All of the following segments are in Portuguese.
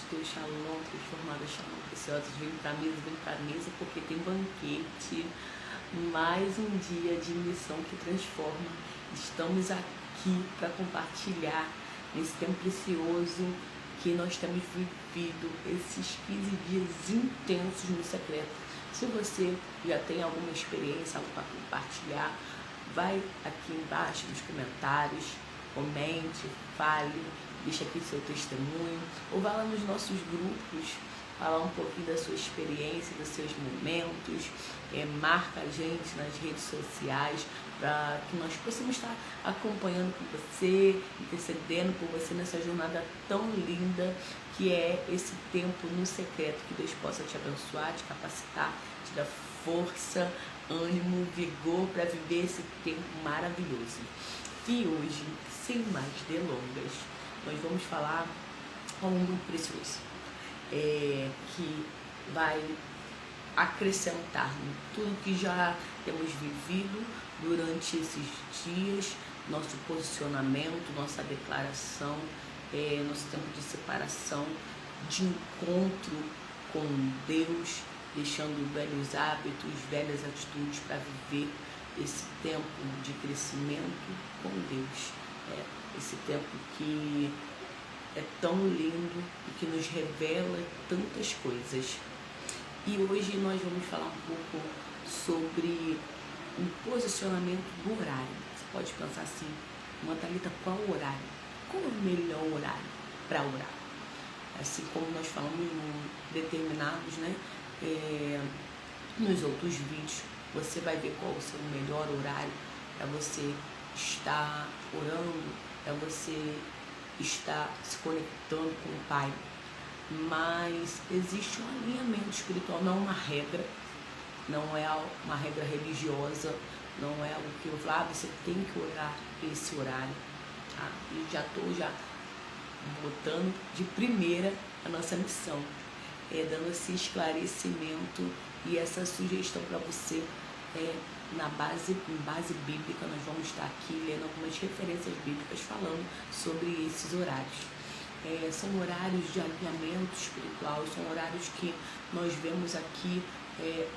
Deus, Shalom, transformada, Shalom, preciosos, vem pra mesa, porque tem banquete, mais um dia de missão que transforma. Estamos aqui para compartilhar nesse tempo precioso que nós temos vivido, esses 15 dias intensos no secreto. Se você já tem alguma experiência, algo para compartilhar, vai aqui embaixo nos comentários, comente, fale, deixa aqui seu testemunho, ou vá lá nos nossos grupos, falar um pouquinho da sua experiência, dos seus momentos, marca a gente nas redes sociais, para que nós possamos estar acompanhando com você, intercedendo por você nessa jornada tão linda que é esse tempo no secreto. Que Deus possa te abençoar, te capacitar, te dar força, ânimo, vigor para viver esse tempo maravilhoso. E hoje, sem mais delongas, nós vamos falar algo muito precioso, que vai acrescentar em tudo que já temos vivido durante esses dias, nosso posicionamento, nossa declaração, nosso tempo de separação, de encontro com Deus, deixando velhos hábitos, velhas atitudes para viver esse tempo de crescimento com Deus. Esse tempo que é tão lindo e que nos revela tantas coisas. E hoje nós vamos falar um pouco sobre um posicionamento do horário. Você pode pensar assim, Thalita, qual o horário? Qual é o melhor horário para orar? Assim como nós falamos em determinados, nos outros vídeos, você vai ver qual é o seu melhor horário para você estar orando, para você estar se conectando com o Pai. Mas existe um alinhamento espiritual, não uma regra, não é uma regra religiosa, não é algo que eu falo, você tem que orar esse horário. Tá? E já estou botando de primeira a nossa missão, dando esse esclarecimento e essa sugestão para você. Em base bíblica, nós vamos estar aqui lendo algumas referências bíblicas falando sobre esses horários. São horários de alinhamento espiritual, são horários que nós vemos aqui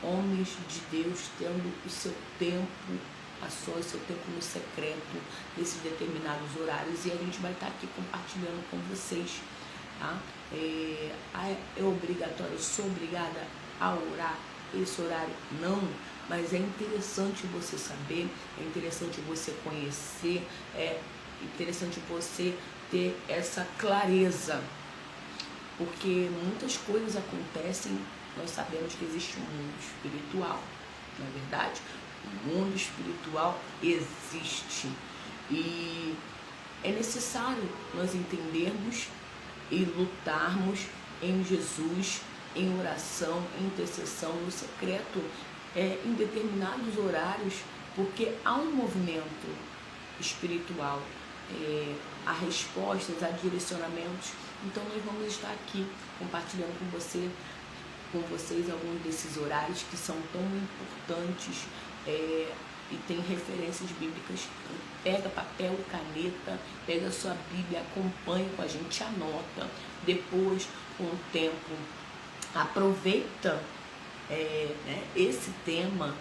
homens de Deus tendo o seu tempo a sós, o seu tempo no secreto, nesses determinados horários, e a gente vai estar aqui compartilhando com vocês. Tá? É obrigatório, eu sou obrigada a orar esse horário? Não, mas é interessante você saber, é interessante você conhecer, é interessante você ter essa clareza, porque muitas coisas acontecem. Nós sabemos que existe um mundo espiritual, não é verdade? O mundo espiritual existe e é necessário nós entendermos e lutarmos em Jesus, em oração, em intercessão, no secreto, em determinados horários, porque há um movimento espiritual, há respostas, há direcionamentos. Então nós vamos estar aqui compartilhando com vocês alguns desses horários que são tão importantes, e tem referências bíblicas. Então, pega papel e caneta, pega a sua Bíblia, acompanha com a gente, anota. Depois, com o tempo, aproveita esse tema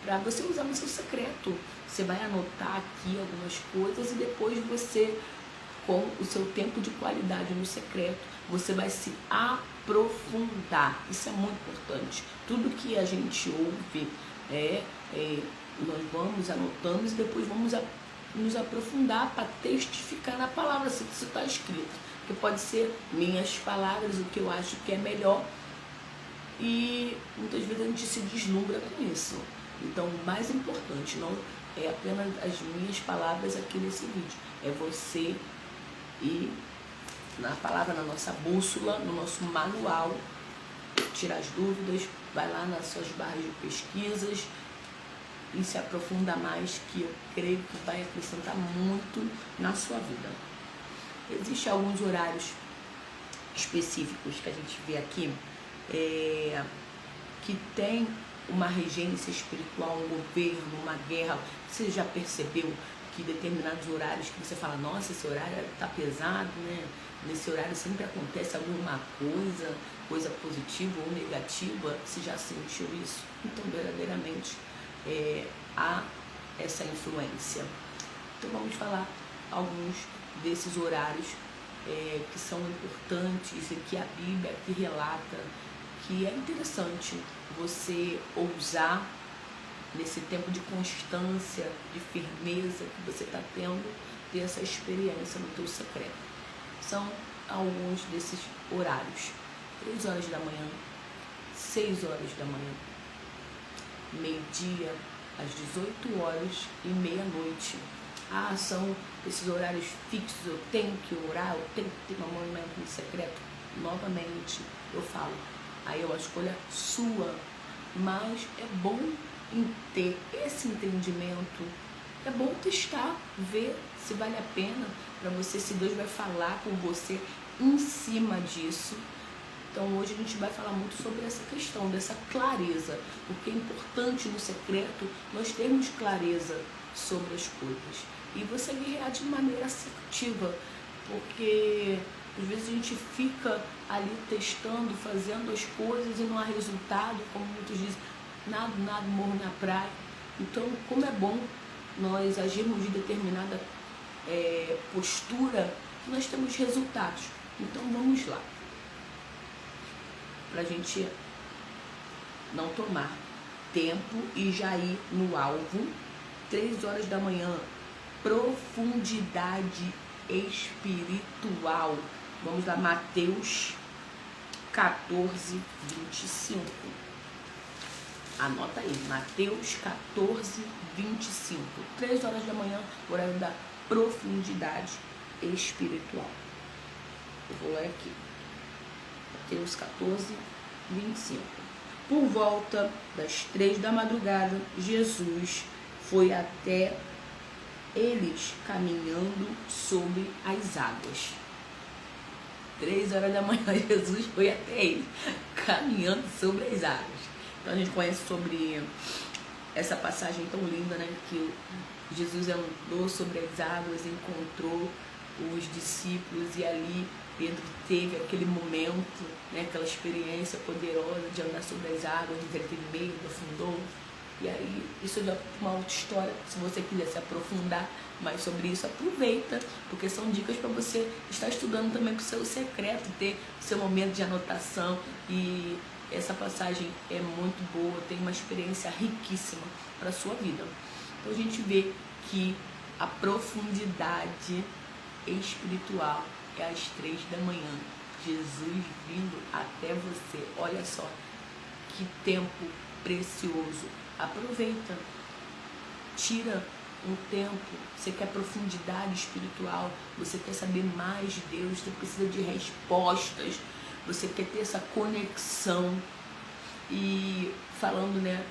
para você usar no seu secreto. Você vai anotar aqui algumas coisas e depois você, com o seu tempo de qualidade no secreto, você vai se aprofundar. Isso é muito importante. Tudo que a gente ouve, nós vamos anotando e depois vamos nos aprofundar para testificar na palavra, se isso está escrito. Porque pode ser minhas palavras, o que eu acho que é melhor, e muitas vezes a gente se deslumbra com isso. Então, o mais importante não é apenas as minhas palavras aqui nesse vídeo, é você ir na palavra, na nossa bússola, no nosso manual, tirar as dúvidas, vai lá nas suas barras de pesquisas e se aprofunda mais, que eu creio que vai acrescentar muito na sua vida. Existem alguns horários específicos que a gente vê aqui, que tem uma regência espiritual, um governo, uma guerra. Você já percebeu que determinados horários que você fala, nossa, esse horário tá pesado, né? Nesse horário sempre acontece alguma coisa positiva ou negativa. Você já sentiu isso? Então, verdadeiramente, há essa influência. Então, vamos falar alguns desses horários que são importantes e que a Bíblia aqui relata que é interessante você ousar nesse tempo de constância, de firmeza que você está tendo, ter essa experiência no teu secreto. São alguns desses horários: 3 horas da manhã, 6 horas da manhã, meio-dia, às 18 horas e meia-noite. São esses horários fixos, eu tenho que orar, eu tenho que ter um momento no secreto. Novamente, eu falo, aí é uma escolha sua, mas é bom ter esse entendimento, é bom testar, ver se vale a pena para você, se Deus vai falar com você em cima disso. Então hoje a gente vai falar muito sobre essa questão, dessa clareza, porque é importante no secreto nós termos clareza sobre as coisas e você guerrear de maneira assertiva, porque às vezes a gente fica ali testando, fazendo as coisas e não há resultado, como muitos dizem, nada, morro na praia. Então, como é bom nós agirmos de determinada postura, nós temos resultados. Então, vamos lá. Para a gente não tomar tempo e já ir no alvo. 3 horas da manhã, profundidade espiritual. Vamos lá, Mateus 14, 25. Anota aí, Mateus 14, 25. 3 horas da manhã, horário da profundidade espiritual. Eu vou ler aqui. Mateus 14, 25. Por volta das 3 da madrugada, Jesus foi até eles caminhando sobre as águas. 3 horas da manhã, Jesus foi até eles caminhando sobre as águas. Então a gente conhece sobre essa passagem tão linda, né? Que Jesus andou sobre as águas, encontrou os discípulos e ali Pedro teve aquele momento, né? Aquela experiência poderosa de andar sobre as águas, de ele teve medo, afundou. E aí, isso já é uma outra história. Se você quiser se aprofundar mais sobre isso, aproveita, porque são dicas para você estar estudando também para o seu secreto, ter seu momento de anotação. E essa passagem é muito boa, tem uma experiência riquíssima para a sua vida. Então a gente vê que a profundidade espiritual é às 3 da manhã. Jesus vindo até você. Olha só, que tempo precioso. Aproveita, tira um tempo. Você quer profundidade espiritual, você quer saber mais de Deus, você precisa de respostas, você quer ter essa conexão. E falando, né,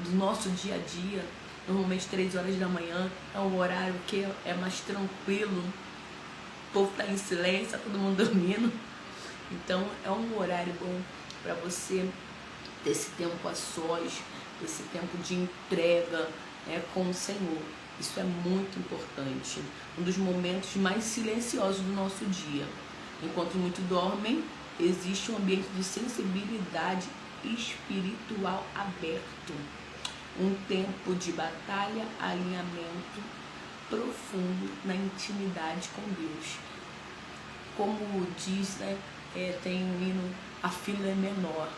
do nosso dia a dia, normalmente 3 horas da manhã é um horário que é mais tranquilo, o povo está em silêncio, está todo mundo dormindo. Então é um horário bom para você ter esse tempo a sós, esse tempo de entrega, né, com o Senhor. Isso é muito importante. Um dos momentos mais silenciosos do nosso dia. Enquanto muitos dormem, existe um ambiente de sensibilidade espiritual aberto. Um tempo de batalha, alinhamento profundo na intimidade com Deus. Como diz, né, tem um hino, a fila é menor.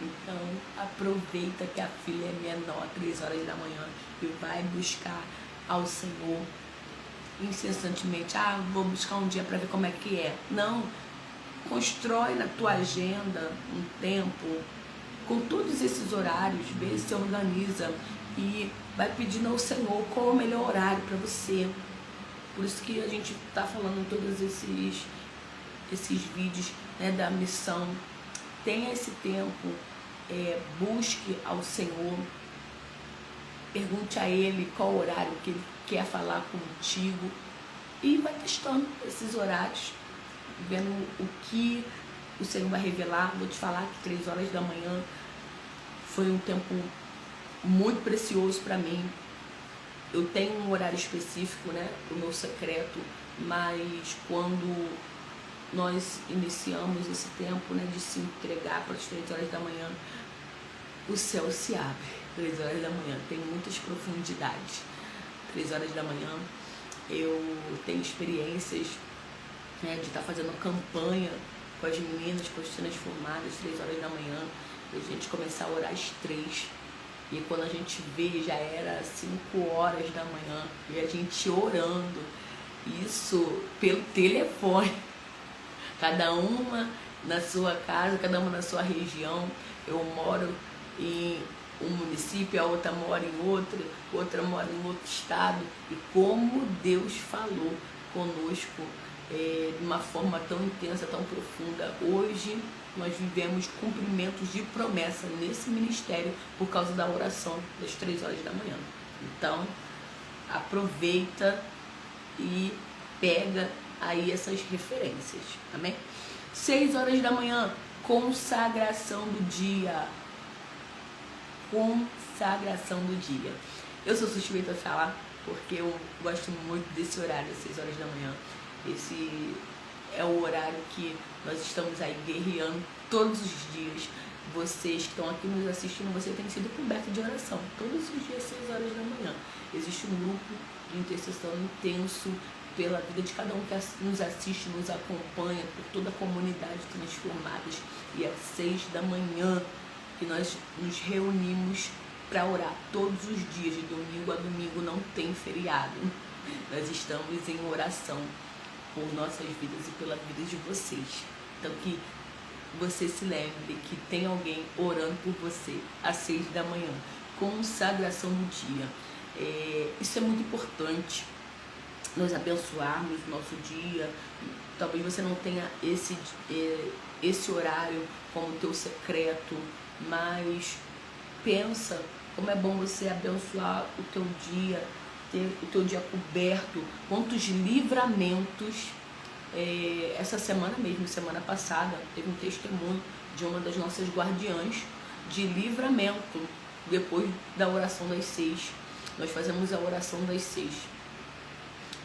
Então, aproveita que a fila é menor, 3 horas da manhã, e vai buscar ao Senhor incessantemente. Vou buscar um dia para ver como é que é. Não, constrói na tua agenda um tempo com todos esses horários, vê, se organiza e vai pedindo ao Senhor qual é o melhor horário para você. Por isso que a gente está falando todos esses vídeos, né, da missão. Tenha esse tempo. Busque ao Senhor, pergunte a Ele qual horário que Ele quer falar contigo e vai testando esses horários, vendo o que o Senhor vai revelar. Vou te falar que 3 horas da manhã foi um tempo muito precioso para mim. Eu tenho um horário específico, né, o meu secreto, mas quando nós iniciamos esse tempo, né, de se entregar para as 3 horas da manhã, o céu se abre. 3 horas da manhã, tem muitas profundidades. 3 horas da manhã, eu tenho experiências, né, de estar fazendo campanha com as meninas, com as transformadas, 3 horas da manhã, e a gente começar a orar às 3. E quando a gente vê, já era 5 horas da manhã, e a gente orando, isso pelo telefone, cada uma na sua casa, cada uma na sua região. Eu moro em um município, a outra mora em outro, outra mora em outro estado, e como Deus falou conosco de uma forma tão intensa, tão profunda. Hoje nós vivemos cumprimentos de promessa nesse ministério por causa da oração das 3 horas da manhã. Então, aproveita e pega aí essas referências, amém? 6 horas da manhã, consagração do dia. Consagração do dia. Eu sou suspeita a falar porque eu gosto muito desse horário, 6 horas da manhã. Esse é o horário que nós estamos aí guerreando todos os dias. Vocês que estão aqui nos assistindo, você tem sido coberto de oração. Todos os dias, 6 horas da manhã. Existe um grupo de intercessão intenso pela vida de cada um que nos assiste, nos acompanha, por toda a comunidade Transformadas. E às 6 da manhã que nós nos reunimos para orar todos os dias, de domingo a domingo, não tem feriado. Nós estamos em oração por nossas vidas e pela vida de vocês. Então que você se lembre que tem alguém orando por você às 6 da manhã. Consagração do dia. Isso é muito importante, nós abençoarmos o nosso dia. Talvez você não tenha esse horário como teu secreto, mas pensa como é bom você abençoar o teu dia, ter o teu dia coberto. Quantos livramentos. Essa semana mesmo, semana passada, teve um testemunho de uma das nossas guardiãs de livramento depois da oração das 6. Nós fazemos a oração das 6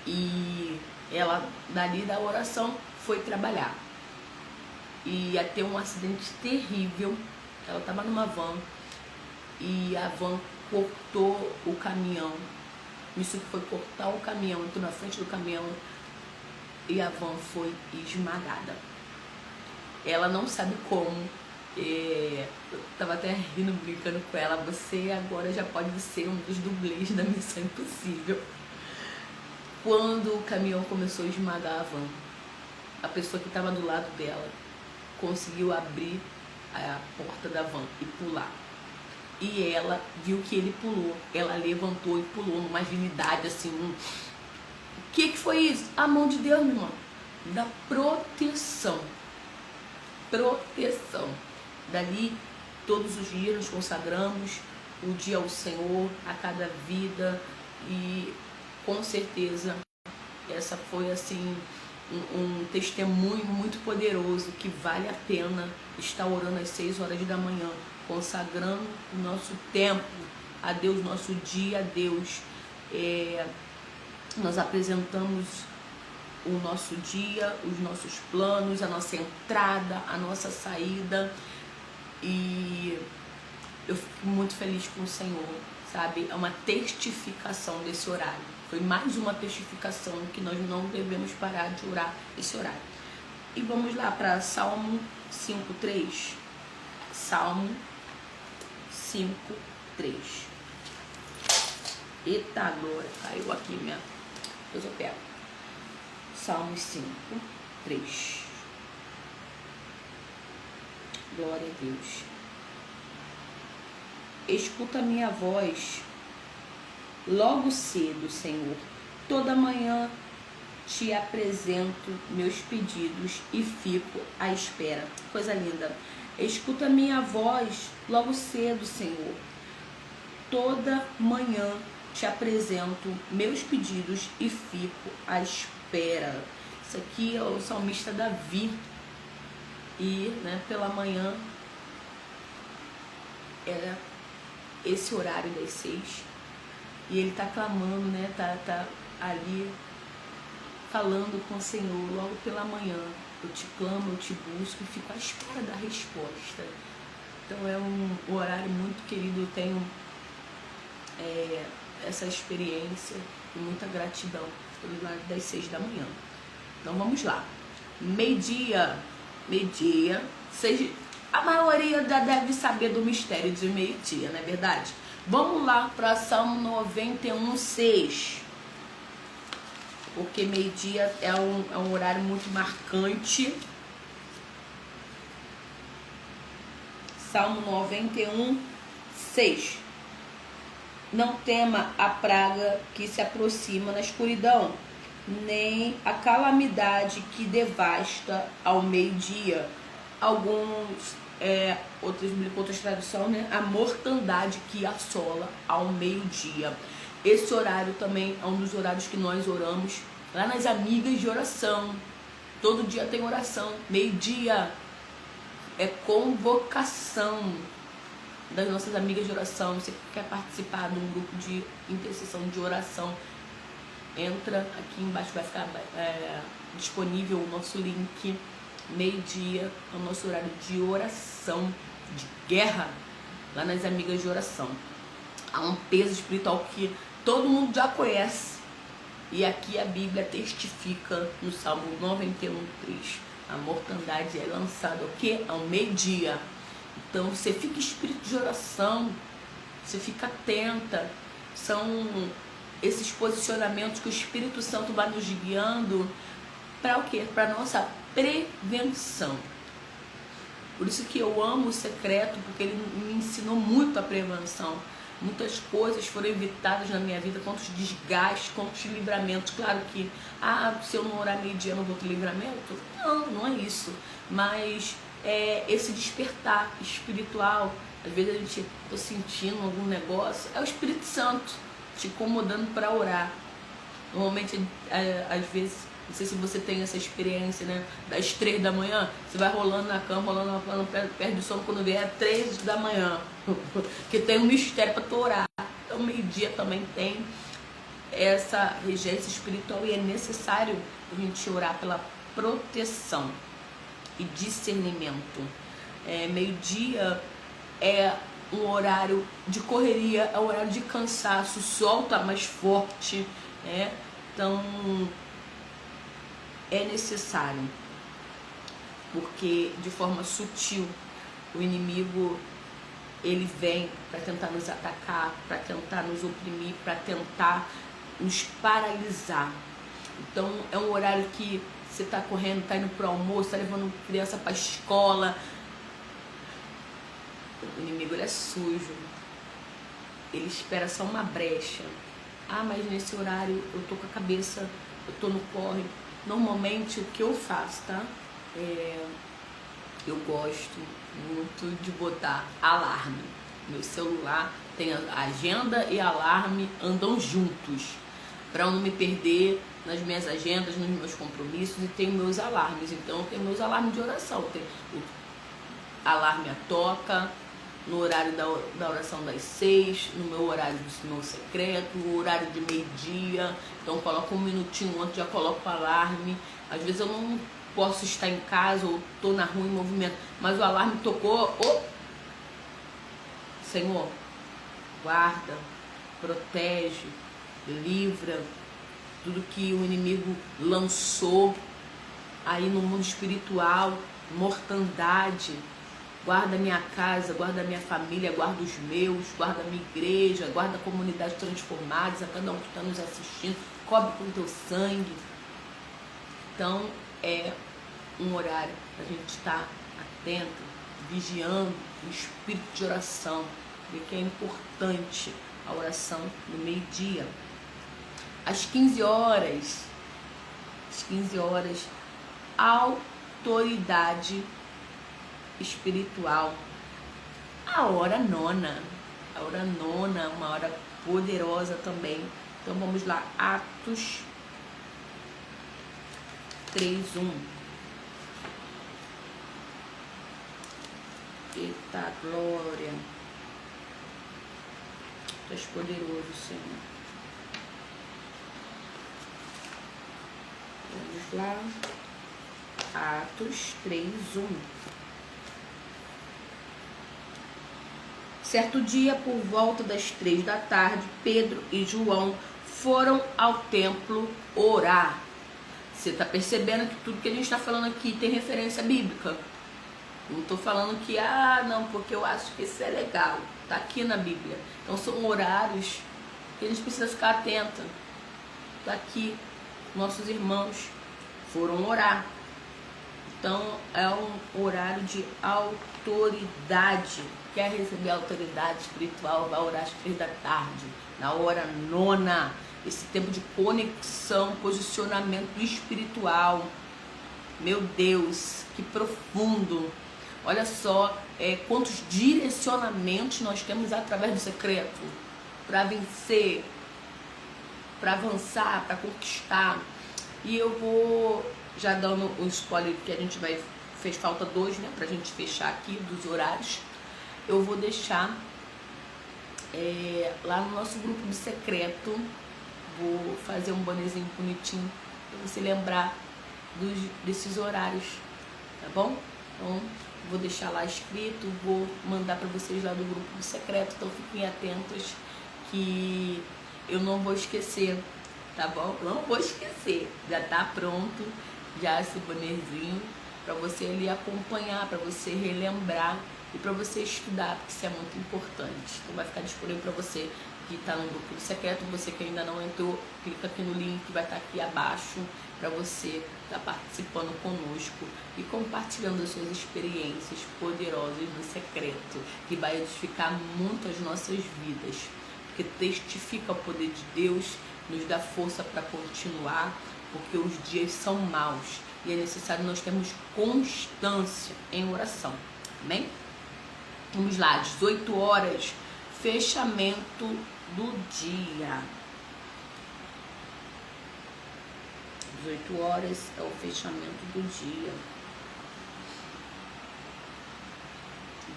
e ela dali da oração foi trabalhar e ia ter um acidente terrível. Ela estava numa van e a van cortou o caminhão. Isso que foi cortar o caminhão, entrou na frente do caminhão e a van foi esmagada. Ela não sabe como. Eu tava até rindo, brincando com ela. Você agora já pode ser um dos dublês da Missão Impossível. Quando o caminhão começou a esmagar a van, a pessoa que estava do lado dela conseguiu abrir a porta da van e pular. E ela viu que ele pulou. Ela levantou e pulou numa agilidade assim. O que foi isso? A mão de Deus, meu irmão. Da proteção. Proteção. Dali, todos os dias nos consagramos o dia ao Senhor, a cada vida. E com certeza essa foi assim um testemunho muito poderoso, que vale a pena estar orando às 6 horas da manhã, consagrando o nosso tempo a Deus, nosso dia a Deus. Nós apresentamos o nosso dia, os nossos planos, a nossa entrada, a nossa saída, e eu fico muito feliz com o Senhor, sabe? É uma testificação desse horário. Foi mais uma testificação que nós não devemos parar de orar esse horário. E vamos lá para Salmo 5:3. Salmo 5:3. Eita glória, caiu aqui minha. Depois eu pego. Salmo 5:3. Glória a Deus. Escuta a minha voz logo cedo, Senhor. Toda manhã te apresento meus pedidos e fico à espera. Coisa linda. Escuta a minha voz logo cedo, Senhor. Toda manhã te apresento meus pedidos e fico à espera. Isso aqui é o salmista Davi. E, pela manhã era esse horário das 6. E ele está clamando, né? Tá ali falando com o Senhor logo pela manhã. Eu te clamo, eu te busco e fico à espera da resposta. Então é um horário muito querido, eu tenho essa experiência e muita gratidão pelo horário das 6 da manhã. Então vamos lá. Meio-dia, a maioria já deve saber do mistério de meio-dia, não é verdade? Vamos lá para Salmo 91:6. Porque meio-dia é um horário muito marcante. Salmo 91:6. Não tema a praga que se aproxima na escuridão, nem a calamidade que devasta ao meio-dia. Outras traduções, né? A mortandade que assola ao meio-dia. Esse horário também é um dos horários que nós oramos lá nas amigas de oração. Todo dia tem oração. Meio-dia é convocação das nossas amigas de oração. Você quer participar de um grupo de intercessão de oração, entra aqui embaixo, vai ficar disponível o nosso link. Meio-dia é o nosso horário de oração, de guerra, lá nas amigas de oração. Há um peso espiritual que todo mundo já conhece, e aqui a Bíblia testifica no Salmo 91:3. A mortandade é lançada o quê? Ao meio-dia. Então você fica em espírito de oração, você fica atenta. São esses posicionamentos que o Espírito Santo vai nos guiando para o quê? Para nossa prevenção. Por isso que eu amo o secreto, porque ele me ensinou muito a prevenção. Muitas coisas foram evitadas na minha vida, quantos desgastes, quantos livramentos. Claro que, se eu não orar meio-dia eu não vou ter livramento? Não é isso. Mas esse despertar espiritual, às vezes a gente está sentindo algum negócio, é o Espírito Santo te incomodando para orar. Normalmente, às vezes, não sei se você tem essa experiência, né? Das 3 da manhã, você vai rolando na cama, perto do sono, quando vier 3 da manhã. Que tem um mistério para tu orar. Então, meio-dia também tem essa regência espiritual e é necessário a gente orar pela proteção e discernimento. Meio-dia é um horário de correria, é um horário de cansaço, o sol tá mais forte, né? Então é necessário, porque de forma sutil o inimigo ele vem para tentar nos atacar, para tentar nos oprimir, para tentar nos paralisar. Então é um horário que você está correndo, está indo para o almoço, está levando criança para a escola. O inimigo ele é sujo, ele espera só uma brecha. Mas nesse horário eu tô com a cabeça, eu tô no corre. Normalmente o que eu faço, tá? Eu gosto muito de botar alarme. Meu celular tem a agenda e alarme andam juntos, para eu não me perder nas minhas agendas, nos meus compromissos, e tenho meus alarmes. Então eu tenho meus alarmes de oração. Eu tenho o alarme a toca no horário da oração das 6, no meu horário do Senhor secreto, o horário de meio-dia. Então eu coloco um minutinho antes, já coloco o alarme. Às vezes eu não posso estar em casa ou estou na rua em movimento, mas o alarme tocou. Senhor, guarda, protege, livra tudo que o inimigo lançou aí no mundo espiritual, mortandade. Guarda a minha casa, guarda a minha família, guarda os meus, guarda a minha igreja, guarda a comunidade transformada, a cada um que está nos assistindo, cobre com teu sangue. Então é um horário para a gente estar atento, vigiando o espírito de oração, porque é importante a oração no meio-dia. Às 15 horas, autoridade espiritual. A hora nona, uma hora poderosa também. Então vamos lá, Atos 3:1. Eita glória, Tu és poderoso, Senhor. lá. Atos 3:1. Certo dia, por volta das 3 da tarde, Pedro e João foram ao templo orar. Você está percebendo que tudo que a gente está falando aqui tem referência bíblica? Não estou falando que, não, porque eu acho que isso é legal. Está aqui na Bíblia. Então são horários que a gente precisa ficar atento. Está aqui. Nossos irmãos foram orar. Então é um horário de autoridade. Quer receber autoridade espiritual, vai orar às 3 da tarde, na hora nona. Esse tempo de conexão, posicionamento espiritual. Meu Deus, que profundo. Olha só quantos direcionamentos nós temos através do secreto para vencer, para avançar, para conquistar. E eu vou já dando um spoiler que a gente vai, fez falta 2, né, pra gente fechar aqui dos horários. Eu vou deixar lá no nosso grupo de secreto, vou fazer um bonezinho bonitinho para você lembrar desses horários, tá bom? Então vou deixar lá escrito, vou mandar para vocês lá do grupo de secreto, então fiquem atentos que eu não vou esquecer, tá bom? Não vou esquecer, já tá pronto já esse bonezinho para você ali acompanhar, para você relembrar e para você estudar, porque isso é muito importante. Então vai ficar disponível para você que está no grupo do secreto, você que ainda não entrou, clica aqui no link que vai estar aqui abaixo para você estar participando conosco e compartilhando as suas experiências poderosas no secreto, que vai edificar muito as nossas vidas, porque testifica o poder de Deus, nos dá força para continuar, porque os dias são maus e é necessário nós termos constância em oração. Amém? Vamos lá, 18 horas, fechamento do dia. 18 horas é o fechamento do dia.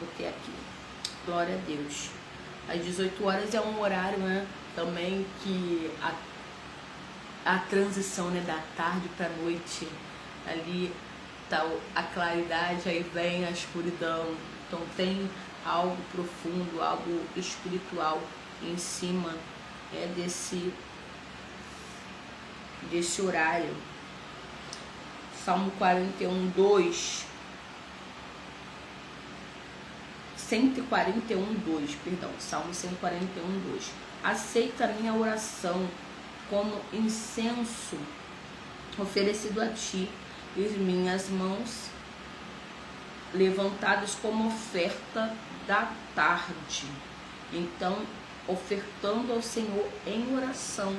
Botei aqui. Glória a Deus. Às 18 horas é um horário, né, também que a transição, né, da tarde para a noite, ali tá a claridade, aí vem a escuridão. Então tem algo profundo, algo espiritual em cima desse horário. Salmo 41:2. 141:2, perdão, Salmo 141:2. Aceita a minha oração como incenso oferecido a ti, e as minhas mãos levantadas como oferta da tarde. Então, ofertando ao Senhor em oração,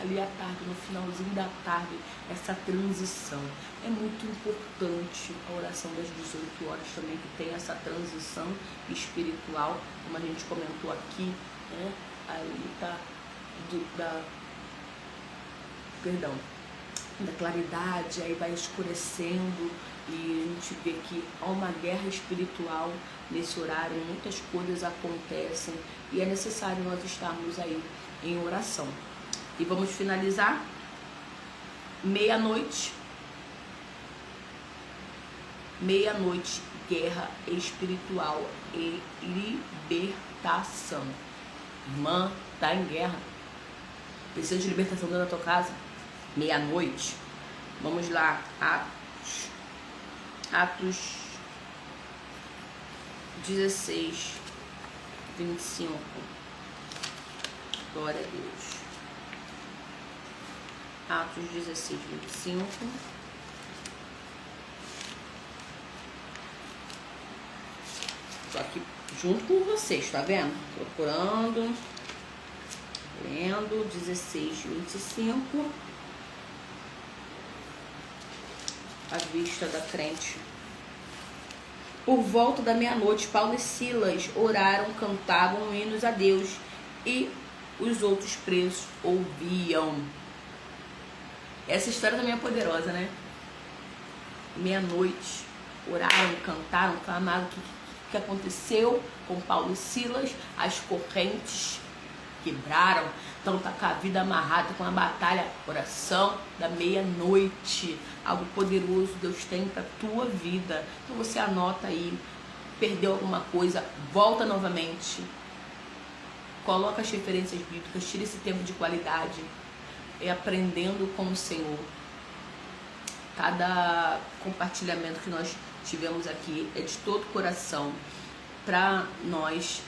ali à tarde, no finalzinho da tarde, essa transição. É muito importante a oração das 18 horas também, que tem essa transição espiritual, como a gente comentou aqui, né? Ali tá da claridade, aí vai escurecendo e a gente vê que há uma guerra espiritual nesse horário, muitas coisas acontecem e é necessário nós estarmos aí em oração. E vamos finalizar meia-noite, guerra espiritual e libertação. Irmã, tá em guerra, precisa de libertação dentro da tua casa? Meia-noite, vamos lá, Atos 16, 25, glória a Deus. Atos 16, 25. Tô aqui junto com vocês, tá vendo? Procurando, lendo, 16, 25. A vista da frente. Por volta da meia-noite, Paulo e Silas oraram, cantavam hinos a Deus e os outros presos ouviam. Essa história também é poderosa, né? Meia-noite, oraram, cantaram, clamaram. O que aconteceu com Paulo e Silas? As correntes quebraram. Então tá com a vida amarrada, com a batalha, oração da meia-noite. Algo poderoso Deus tem pra tua vida. Então você anota aí, perdeu alguma coisa, volta novamente. Coloca as referências bíblicas, tira esse tempo de qualidade, aprendendo com o Senhor. Cada compartilhamento que nós tivemos aqui é de todo o coração, para nós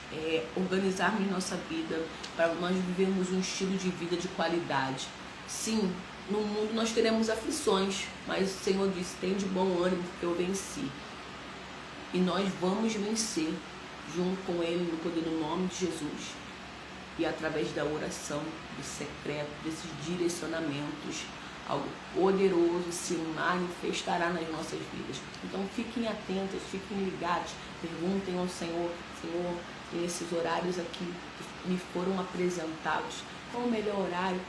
organizarmos nossa vida, para nós vivermos um estilo de vida de qualidade. Sim, no mundo nós teremos aflições, mas o Senhor disse, tem de bom ânimo, porque eu venci. E nós vamos vencer, junto com Ele, no poder do nome de Jesus. E através da oração, do secreto, desses direcionamentos, algo poderoso se manifestará nas nossas vidas. Então fiquem atentos, fiquem ligados, perguntem ao Senhor, Senhor, nesses horários aqui que me foram apresentados, qual o melhor horário?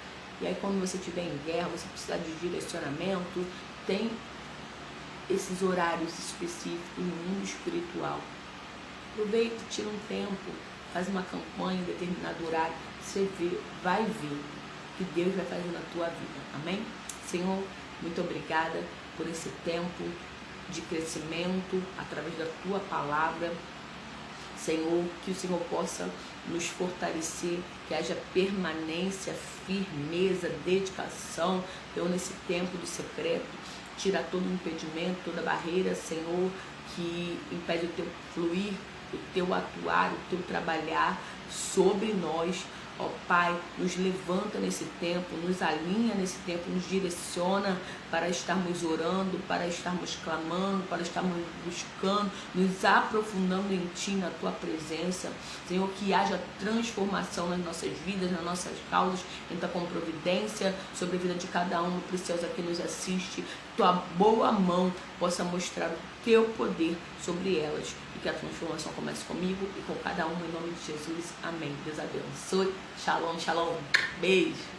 E aí quando você estiver em guerra, você precisar de direcionamento, tem esses horários específicos no mundo espiritual. Aproveita, tira um tempo, faz uma campanha em determinado horário, você vai ver que Deus vai fazer na tua vida. Amém? Senhor, muito obrigada por esse tempo de crescimento através da tua palavra. Senhor, que o Senhor possa nos fortalecer, que haja permanência, firmeza, dedicação. Senhor, nesse tempo do secreto, tira todo impedimento, toda barreira, Senhor, que impede o teu fluir, o teu atuar, o teu trabalhar sobre nós. Ó Pai, nos levanta nesse tempo, nos alinha nesse tempo, nos direciona para estarmos orando, para estarmos clamando, para estarmos buscando, nos aprofundando em Ti, na Tua presença. Senhor, que haja transformação nas nossas vidas, nas nossas causas, entra com providência sobre a vida de cada um preciosa que nos assiste. Tua boa mão possa mostrar o Teu poder sobre elas. E que a transformação comece comigo e com cada um, em nome de Jesus. Amém. Deus abençoe. Shalom, shalom. Beijo.